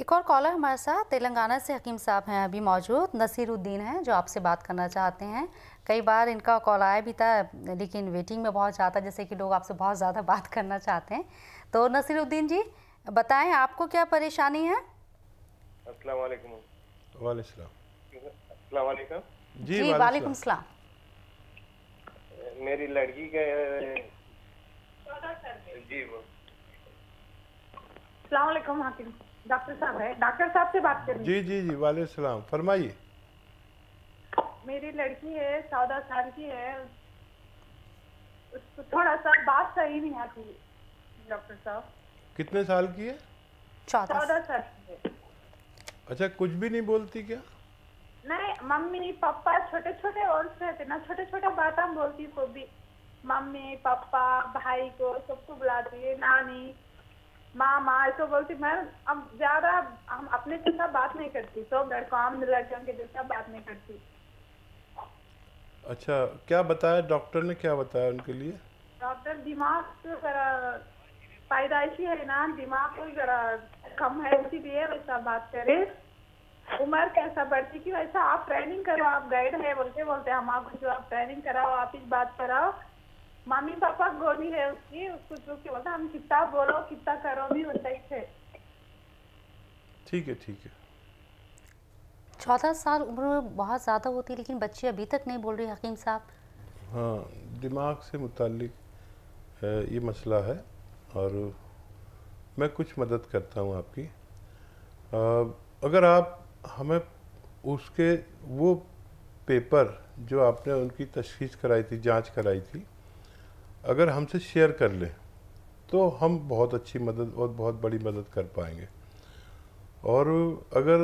एक और कॉलर हमारे साथ तेलंगाना से हकीम साहब हैं अभी मौजूद, नसीरुद्दीन हैं जो आपसे बात करना चाहते हैं। कई बार इनका कॉल आया भी था लेकिन वेटिंग में बहुत ज़्यादा, जैसे कि लोग आपसे बहुत ज़्यादा बात करना चाहते हैं। तो नसीरुद्दीन जी बताएं आपको क्या परेशानी है? अस्सलाम वालेकुम। अस्सलाम वालेकुम। जी वालेकुम सलाम। मेरी लड़की के जी वो अस्सलाम वालेकुम हाकिम डॉक्टर साहब है, डॉक्टर साहब से बात कर रही जी जी जी वालेकुम सलाम, फरमाइए। मेरी लड़की है 14 साल की है, उसको थोड़ा सा बात सही नहीं आती डॉक्टर साहब। कितने साल की है? 14 साल की है। अच्छा, कुछ भी नहीं बोलती क्या? नहीं, मम्मी पापा छोटे छोटे और रहते ना, छोटे छोटे बात हम बोलती तो भी मम्मी पापा भाई को सबको बुलाती है, नानी मामा ऐसा बोलती। मैं अब ज्यादा हम अपने जैसा बात नहीं करती, सब लड़कों आम लड़कियों के जैसा बात नहीं करती। अच्छा, क्या बताया डॉक्टर ने, क्या बताया उनके लिए? डॉक्टर दिमाग तो जरा पैदाइशी है ना, दिमाग को जरा कम है, इसीलिए वैसा बात करे। उम्र कैसा बढ़ती कि वैसा आप ट्रेनिंग करो, आप गाइड है बोलते बोलते हम आपको जो आप ट्रेनिंग कराओ, आप इस बात कराओ। मम्मी पापा गोली है उसकी, उसको जो कि बोलता हम कितना बोलो कितना करो भी वैसा ही थे। ठीक है ठीक है। 14 साल उम्र बहुत ज़्यादा होती है लेकिन बच्ची अभी तक नहीं बोल रही हकीम साहब। हाँ, दिमाग से मुताल्लिक ये मसला है और मैं कुछ मदद करता हूँ आपकी। अगर आप हमें उसके वो पेपर जो आपने उनकी तशख़ीस कराई थी, जांच कराई थी, अगर हमसे शेयर कर लें तो हम बहुत अच्छी मदद और बहुत बड़ी मदद कर पाएंगे। और अगर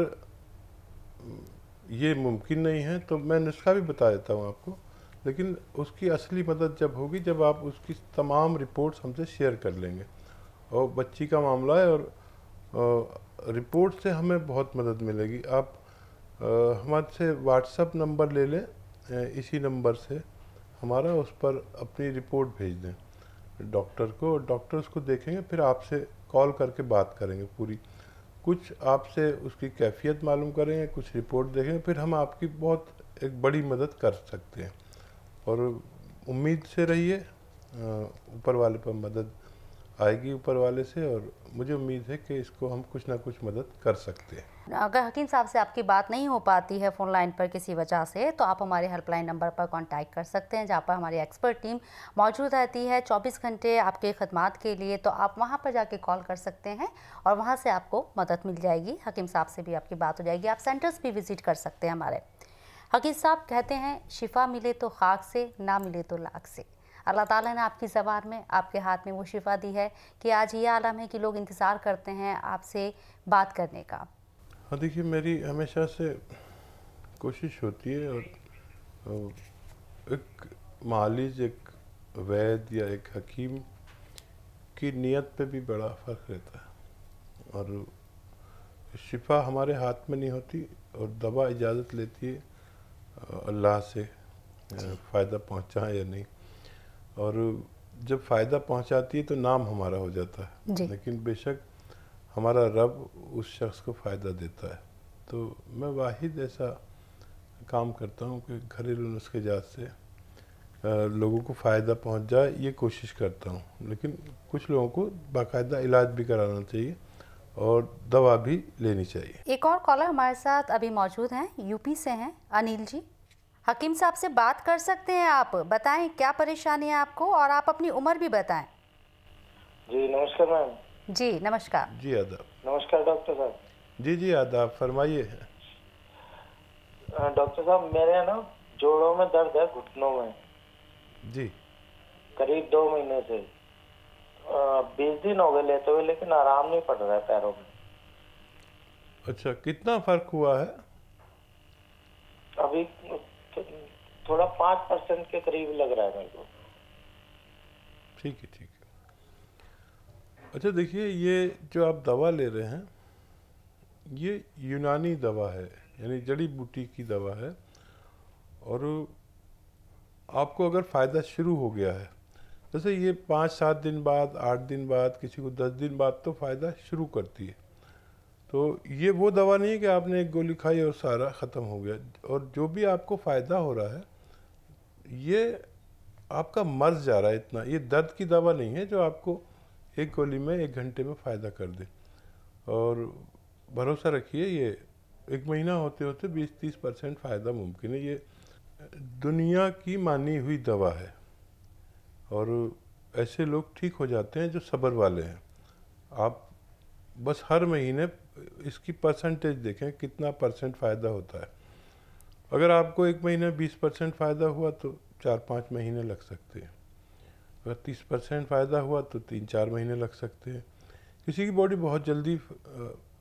ये मुमकिन नहीं है तो मैं नुस्खा भी बता देता हूँ आपको, लेकिन उसकी असली मदद जब होगी जब आप उसकी तमाम रिपोर्ट्स हमसे शेयर कर लेंगे। और बच्ची का मामला है और रिपोर्ट से हमें बहुत मदद मिलेगी। आप हमारे से व्हाट्सएप नंबर ले लें, इसी नंबर से हमारा, उस पर अपनी रिपोर्ट भेज दें डॉक्टर को, और डॉक्टर उसको देखेंगे, फिर आपसे कॉल करके बात करेंगे पूरी, कुछ आपसे उसकी कैफियत मालूम करेंगे, कुछ रिपोर्ट देखेंगे, फिर हम आपकी बहुत एक बड़ी मदद कर सकते हैं। और उम्मीद से रहिए, ऊपर वाले पर मदद आएगी ऊपर वाले से, और मुझे उम्मीद है कि इसको हम कुछ ना कुछ मदद कर सकते हैं। अगर हकीम साहब से आपकी बात नहीं हो पाती है फ़ोन लाइन पर किसी वजह से, तो आप हमारे हेल्पलाइन नंबर पर कांटेक्ट कर सकते हैं जहां पर हमारी एक्सपर्ट टीम मौजूद रहती है 24 घंटे आपके खदमात के लिए। तो आप वहां पर जाके कॉल कर सकते हैं और वहां से आपको मदद मिल जाएगी, हकीम साहब से भी आपकी बात हो जाएगी। आप सेंटर्स भी विज़िट कर सकते हैं हमारे। हकीम साहब कहते हैं शिफा मिले तो खाक से, ना मिले तो लाख से। अल्लाह ताला ने आपकी ज़बान में, आपके हाथ में वो शिफा दी है कि आज ये आलम है कि लोग इंतज़ार करते हैं आपसे बात करने का। हाँ, देखिए, मेरी हमेशा से कोशिश होती है, और एक मालिज, एक वैद या एक हकीम की नीयत पे भी बड़ा फ़र्क रहता है। और शिफा हमारे हाथ में नहीं होती, और दवा इजाज़त लेती है अल्लाह से, फ़ायदा पहुँचा या नहीं। और जब फ़ायदा पहुँचाती है तो नाम हमारा हो जाता है, लेकिन बेशक हमारा रब उस शख्स को फ़ायदा देता है। तो मैं वाहिद ऐसा काम करता हूँ कि घरेलू नुस्खे जात से लोगों को फ़ायदा पहुँच जाए, ये कोशिश करता हूँ। लेकिन कुछ लोगों को बाकायदा इलाज भी कराना चाहिए और दवा भी लेनी चाहिए। एक और कॉलर हमारे साथ अभी मौजूद हैं, यूपी से हैं अनिल जी। हकीम साहब से बात कर सकते हैं आप, बताएं क्या परेशानी है आपको और आप अपनी उम्र भी बताएं। जी नमस्कार मैम। जी नमस्कार। जी आदाब। नमस्कार डॉक्टर साहब। जी जी आदाब, फरमाइए। डॉक्टर साहब, मेरे ना जोड़ों में दर्द है, घुटनों में जी, करीब 2 महीने से। 20 दिन हो गए लेते हुए, लेकिन आराम नहीं पड़ रहा है पैरों में। अच्छा, कितना फ़र्क हुआ है? अभी थोड़ा 5% के करीब लग रहा है मेरे को। ठीक है ठीक है। अच्छा देखिए, ये जो आप दवा ले रहे हैं ये यूनानी दवा है, यानी जड़ी बूटी की दवा है। और आपको अगर फ़ायदा शुरू हो गया है, जैसे ये 5-7 दिन बाद, 8 दिन बाद, किसी को 10 दिन बाद तो फ़ायदा शुरू करती है, तो ये वो दवा नहीं है कि आपने एक गोली खाई और सारा ख़त्म हो गया। और जो भी आपको फ़ायदा हो रहा है ये आपका मर्ज जा रहा है इतना, ये दर्द की दवा नहीं है जो आपको एक गोली में 1 घंटे में फ़ायदा कर दे। और भरोसा रखिए ये 1 महीना होते होते 20-30% फ़ायदा मुमकिन है। ये दुनिया की मानी हुई दवा है और ऐसे लोग ठीक हो जाते हैं जो सब्र वाले हैं। आप बस हर महीने इसकी परसेंटेज देखें कितना % फ़ायदा होता है। अगर आपको 1 महीने 20% फ़ायदा हुआ तो 4-5 महीने लग सकते हैं। अगर 30% फ़ायदा हुआ तो 3-4 महीने लग सकते हैं। किसी की बॉडी बहुत जल्दी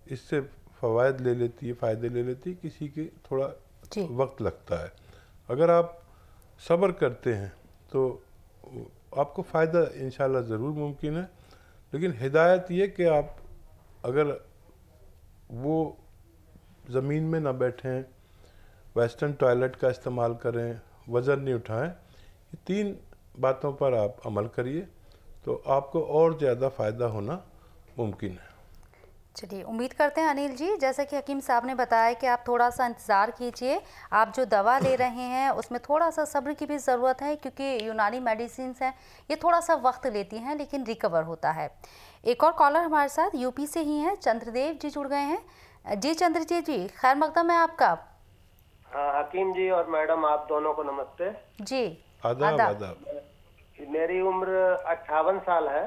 इससे फ़वायद ले लेती है, फ़ायदे ले लेती है, किसी के थोड़ा वक्त लगता है। अगर आप सब्र करते हैं तो आपको फ़ायदा इंशाल्लाह ज़रूर मुमकिन है। लेकिन हिदायत ये कि आप अगर वो ज़मीन में ना बैठें, वेस्टर्न टॉयलेट का इस्तेमाल करें, वज़न नहीं उठाएं, ये 3 बातों पर आप अमल करिए तो आपको और ज़्यादा फ़ायदा होना मुमकिन है। चलिए, उम्मीद करते हैं अनिल जी, जैसा कि हकीम साहब ने बताया कि आप थोड़ा सा इंतज़ार कीजिए। आप जो दवा ले रहे हैं उसमें थोड़ा सा सब्र की भी ज़रूरत है, क्योंकि यूनानी मेडिसिन हैं ये थोड़ा सा वक्त लेती हैं लेकिन रिकवर होता है। एक और कॉलर हमारे साथ यूपी से ही हैं, चंद्रदेव जी जुड़ गए हैं। जी चंद्रदेव जी, खैर मकदम है आपका। हाँ हकीम जी और मैडम, आप दोनों को नमस्ते जी। आदाब आदाब। मेरी उम्र 58 साल है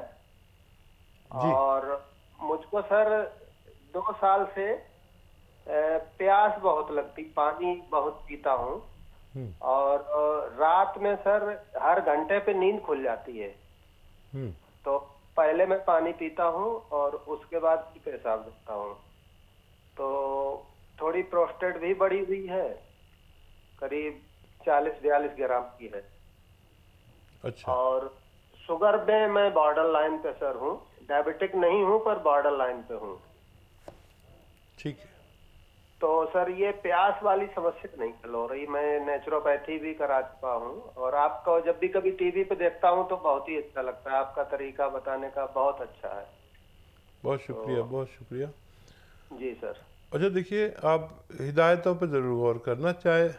और मुझको सर 2 साल से प्यास बहुत लगती, पानी बहुत पीता हूँ और रात में सर हर घंटे पे नींद खुल जाती है। तो पहले मैं पानी पीता हूँ और उसके बाद पेशाब करता हूँ। तो थोड़ी प्रोस्टेट भी बढ़ी हुई है, करीब 40-42 ग्राम की है। अच्छा। और शुगर में मैं बॉर्डर लाइन पे सर हूँ, डायबिटिक नहीं हूँ पर बॉर्डर लाइन पे हूँ। ठीक है। तो सर ये प्यास वाली समस्या नहीं हल हो रही। मैं नेचुरोपैथी भी करा चुका हूँ और आपको जब भी कभी टीवी पे देखता हूँ तो बहुत ही अच्छा लगता है, आपका तरीका बताने का बहुत अच्छा है। बहुत शुक्रिया, बहुत शुक्रिया जी सर। अच्छा देखिए, आप हिदायतों पर ज़रूर गौर करना, चाहे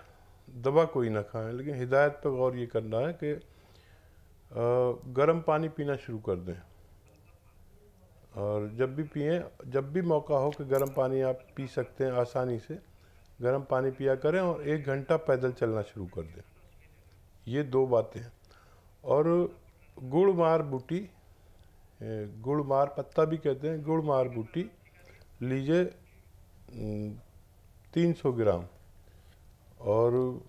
दवा कोई ना खाएं लेकिन हिदायत पर गौर ये करना है कि गर्म पानी पीना शुरू कर दें। और जब भी पिएं, जब भी मौका हो कि गर्म पानी आप पी सकते हैं आसानी से, गर्म पानी पिया करें और 1 घंटा पैदल चलना शुरू कर दें। ये 2 बातें हैं। और गुड़मार बूटी, गुड़मार पत्ता भी कहते हैं, गुड़मार बूटी लीजिए 300 ग्राम, और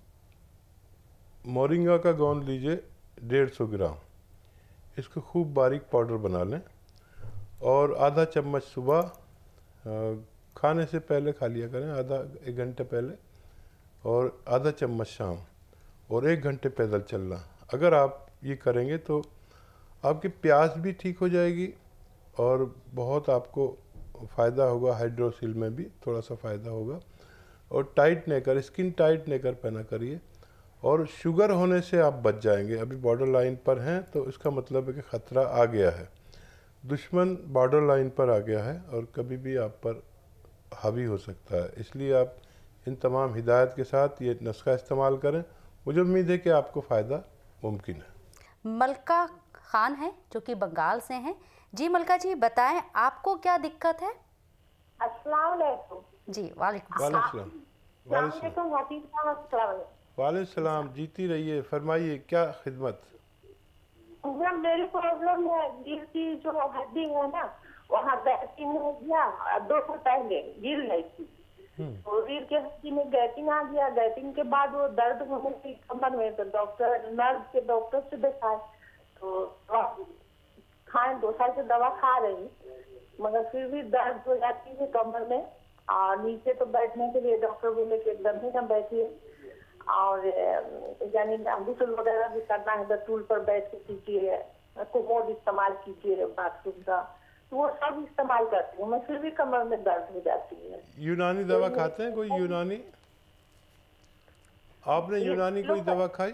मोरिंगा का गोंद लीजिए 150 ग्राम। इसको खूब बारीक पाउडर बना लें और आधा चम्मच सुबह खाने से पहले खा लिया करें, आधा 1 घंटे पहले, और आधा चम्मच शाम, और 1 घंटे पैदल चलना। अगर आप ये करेंगे तो आपकी प्यास भी ठीक हो जाएगी और बहुत आपको फ़ायदा होगा। हाइड्रोसिल में भी थोड़ा सा फ़ायदा होगा। और टाइट नेकर, स्किन टाइट नेकर पहना करिए। और शुगर होने से आप बच जाएंगे। अभी बॉर्डर लाइन पर हैं तो इसका मतलब है कि ख़तरा आ गया है, दुश्मन बॉर्डर लाइन पर आ गया है और कभी भी आप पर हावी हो सकता है। इसलिए आप इन तमाम हिदायत के साथ ये नुस्खा इस्तेमाल करें। मुझे उम्मीद है कि आपको फ़ायदा मुमकिन है। मलका खान है जो कि बंगाल से हैं। जी मलका जी, बताएं आपको क्या दिक्कत है? अस्सलाम वालेकुम। जी वालेकुम सलाम। वालेकुम सलाम। जीती रहिए, फरमाइए क्या खिदमत? मेरी प्रॉब्लम है दिल की जो हड्डी है ना, वहाँ गैटिंग हो गया। 2 साल पहले गिर गई थी तो रीढ़ के हड्डी में गैटिंग आ गया। गैटिंग के बाद वो दर्द होने की कमर में, तो डॉक्टर नर्व के डॉक्टर से दिखाए तो खाए, 2 साल से दवा खा रही, मगर फिर भी दर्द हो जाती है कमर में। और नीचे तो बैठने के लिए डॉक्टर बोले कि एकदम ही ना बैठिए, और यानी गुस्ल वगैरह भी करना है तो टूल पर बैठ के कीजिए, कोमोड इस्तेमाल कीजिए बाथरूम का, तो वो सब इस्तेमाल करती हूँ मैं, फिर भी कमर में दर्द हो जाती है। यूनानी दवा खाते हैं कोई? यूनानी आपने यूनानी कोई दवा खाई?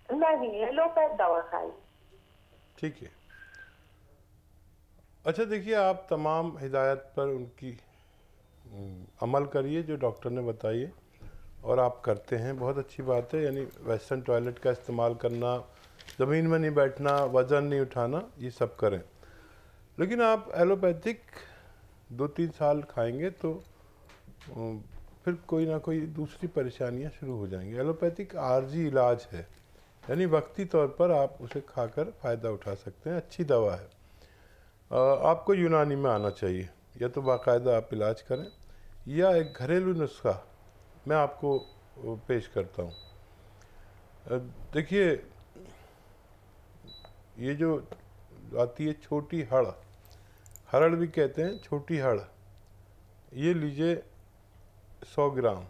नहीं, एलोपैथ दवा खाई। ठीक है। अच्छा देखिए, आप तमाम हिदायत पर उनकी अमल करिए जो डॉक्टर ने बताइए, और आप करते हैं, बहुत अच्छी बात है। यानी वेस्टर्न टॉयलेट का इस्तेमाल करना, ज़मीन में नहीं बैठना, वज़न नहीं उठाना, ये सब करें। लेकिन आप एलोपैथिक 2-3 साल खाएंगे तो फिर कोई ना कोई दूसरी परेशानियां शुरू हो जाएंगी। एलोपैथिक आर्जी इलाज है, यानी वक्ती तौर पर आप उसे खाकर फ़ायदा उठा सकते हैं, अच्छी दवा है। आपको यूनानी में आना चाहिए, या तो बाकायदा आप इलाज करें, या एक घरेलू नुस्खा मैं आपको पेश करता हूँ। देखिए, ये जो आती है छोटी हरड़ भी कहते हैं, छोटी हड़, ये लीजिए 100 ग्राम,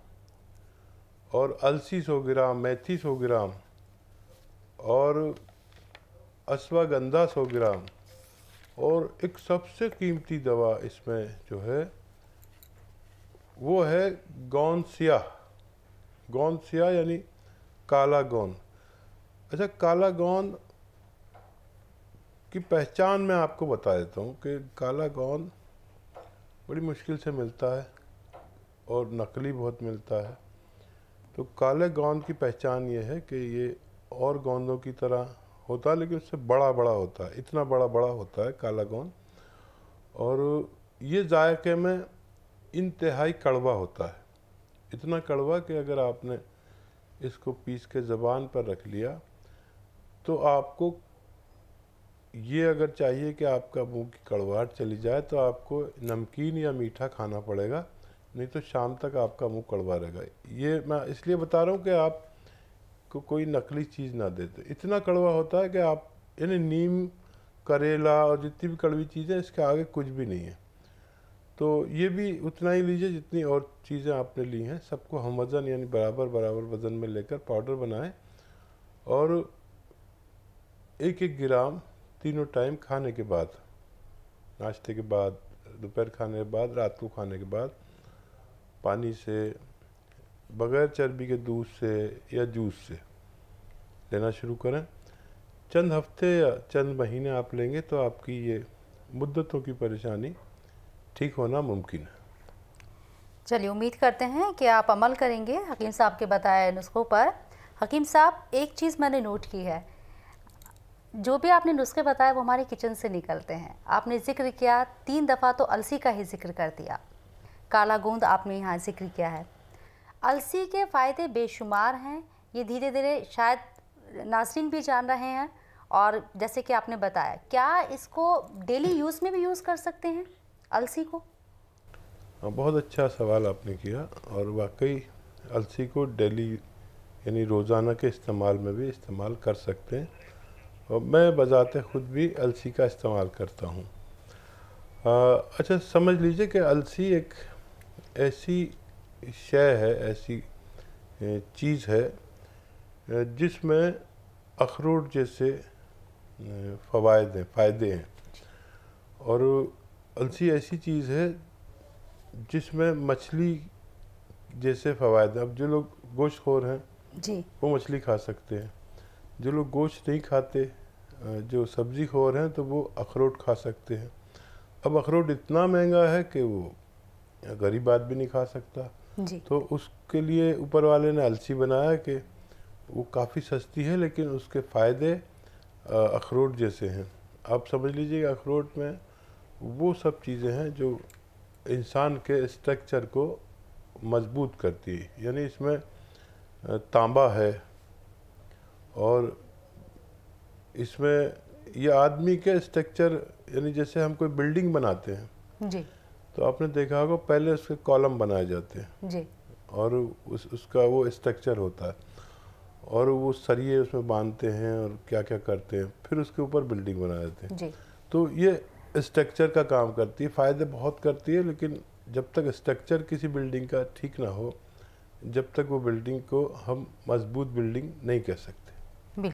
और अलसी 100 ग्राम, मेथी 100 ग्राम, और अश्वगंधा 100 ग्राम, और एक सबसे कीमती दवा इसमें जो है वो है गौनसिया यानी काला गौन। अच्छा, काला गौन की पहचान मैं आपको बता देता हूँ कि काला गौन बड़ी मुश्किल से मिलता है और नकली बहुत मिलता है। तो काले गोंद की पहचान ये है कि ये और गोंदों की तरह होता है, लेकिन उससे बड़ा बड़ा होता है, इतना बड़ा बड़ा होता है काला गोंद, और ये जायके में इंतहाई कड़वा होता है। इतना कड़वा कि अगर आपने इसको पीस के ज़बान पर रख लिया तो आपको ये अगर चाहिए कि आपका मुंह की कड़वाहट चली जाए तो आपको नमकीन या मीठा खाना पड़ेगा, नहीं तो शाम तक आपका मुंह कड़वा रहेगा। ये मैं इसलिए बता रहा हूँ कि आप को कोई नकली चीज़ ना देते। इतना कड़वा होता है कि आप यानी नीम, करेला और जितनी भी कड़वी चीज़ें, इसके आगे कुछ भी नहीं है। तो ये भी उतना ही लीजिए जितनी और चीज़ें आपने ली हैं, सबको हम वज़न यानी बराबर बराबर वज़न में लेकर पाउडर बनाएं, और 1-1 ग्राम तीनों टाइम खाने के बाद, नाश्ते के बाद, दोपहर खाने के बाद, रात को खाने के बाद, पानी से, बग़ैर चर्बी के दूध से या जूस से लेना शुरू करें। चंद हफ्ते या चंद महीने आप लेंगे तो आपकी ये मुद्दतों की परेशानी ठीक होना मुमकिन है। चलिए, उम्मीद करते हैं कि आप अमल करेंगे हकीम साहब के बताए नुस्खों पर। हकीम साहब, एक चीज़ मैंने नोट की है, जो भी आपने नुस्खे बताए वो हमारे किचन से निकलते हैं। आपने जिक्र किया 3 दफ़ा तो अलसी का ही जिक्र कर दिया, काला गोंद आपने यहाँ जिक्र किया है। अलसी के फ़ायदे बेशुमार हैं, ये धीरे धीरे शायद नाज़रीन भी जान रहे हैं। और जैसे कि आपने बताया, क्या इसको डेली यूज़ में भी यूज़ कर सकते हैं अलसी को? बहुत अच्छा सवाल आपने किया, और वाकई अलसी को डेली यानी रोज़ाना के इस्तेमाल में भी इस्तेमाल कर सकते हैं, और मैं बज़ाते ख़ुद भी अलसी का इस्तेमाल करता हूँ। अच्छा, समझ लीजिए कि अलसी एक ऐसी शय है, ऐसी चीज़ है जिसमें अखरोट जैसे फ़ायदे हैं, और अलसी ऐसी चीज़ है जिसमें मछली जैसे फ़वाद। अब जो लोग गोश्तखोर हैं जी, वो मछली खा सकते हैं, जो लोग गोश्त नहीं खाते, जो सब्ज़ी खोर हैं, तो वो अखरोट खा सकते हैं। अब अखरोट इतना महंगा है कि वो गरीब आदमी नहीं खा सकता जी। तो उसके लिए ऊपर वाले ने अलसी बनाया कि वो काफ़ी सस्ती है, लेकिन उसके फ़ायदे अखरोट जैसे हैं। आप समझ लीजिए अखरोट में वो सब चीज़ें हैं जो इंसान के स्ट्रक्चर को मजबूत करती है। यानी इसमें तांबा है, और इसमें ये आदमी के स्ट्रक्चर, यानी जैसे हम कोई बिल्डिंग बनाते हैं जी, तो आपने देखा होगा पहले उसके कॉलम बनाए जाते हैं जी, और उसका वो स्ट्रक्चर होता है, और वो सरिये उसमें बांधते हैं और क्या क्या करते हैं, फिर उसके ऊपर बिल्डिंग बनाए जाते हैं। जी। तो ये स्ट्रक्चर का काम करती है, फ़ायदे बहुत करती है, लेकिन जब तक स्ट्रक्चर किसी बिल्डिंग का ठीक ना हो, जब तक वो बिल्डिंग को हम मजबूत बिल्डिंग नहीं कह सकते।